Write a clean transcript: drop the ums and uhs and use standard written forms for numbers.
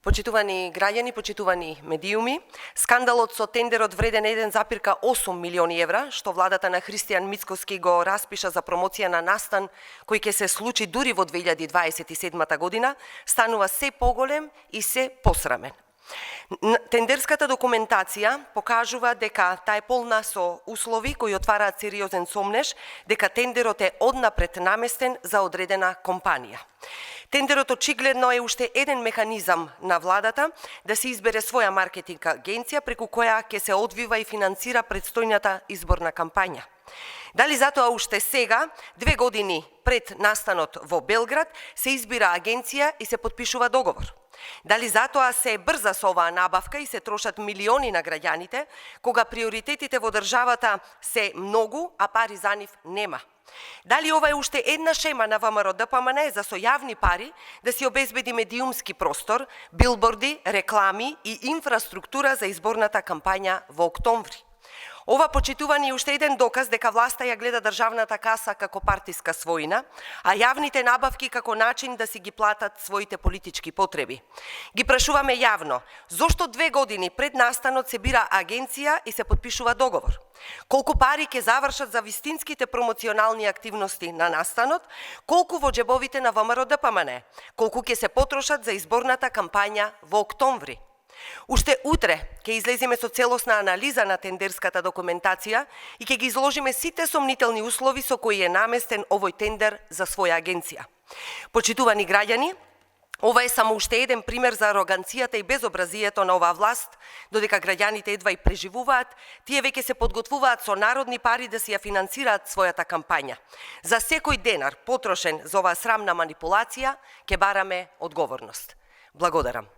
Почитувани граѓани, почитувани медиуми, скандалот со тендерот вреден 1,8 милиони евра, што владата на Христијан Мицкоски го распиша за промоција на настан кој ќе се случи дури во 2027 година, станува се поголем и се посрамен. Тендерската документација покажува дека таа е полна со услови кои отвараат сериозен сомнеж дека тендерот е однапред наместен за одредена компанија. Тендерот очигледно е уште еден механизам на владата да се избере своја маркетинг агенција преку која ќе се одвива и финансира предстојната изборна кампања. Дали затоа уште сега, 2 години пред настанот во Белград, се избира агенција и се подпишува договор? Дали затоа се брза со оваа набавка и се трошат милиони на граѓаните, кога приоритетите во државата се многу, а пари за нив нема? Дали ова е уште една шема на ВМРО-ДПМН за со јавни пари да си обезбеди медиумски простор, билборди, реклами и инфраструктура за изборната кампања во октомври? Ова, почитувани, е уште еден доказ дека власта ја гледа државната каса како партиска својна, а јавните набавки како начин да си ги платат своите политички потреби. Ги прашуваме јавно, зошто 2 години пред настанот се бира агенција и се подпишува договор? Колку пари ќе завршат за вистинските промоционални активности на настанот, колку во џебовите на ВМРО-ДПМН, колку ќе се потрошат за изборната кампања во октомври? Уште утре ќе излеземе со целосна анализа на тендерската документација и ќе ги изложиме сите сомнителни услови со кои е наместен овој тендер за своја агенција. Почитувани граѓани, ова е само уште еден пример за ароганцијата и безобразието на оваа власт, додека граѓаните едва и преживуваат, тие веќе се подготвуваат со народни пари да си ја финансираат својата кампања. За секој денар потрошен за оваа срамна манипулација ќе бараме одговорност. Благодарам.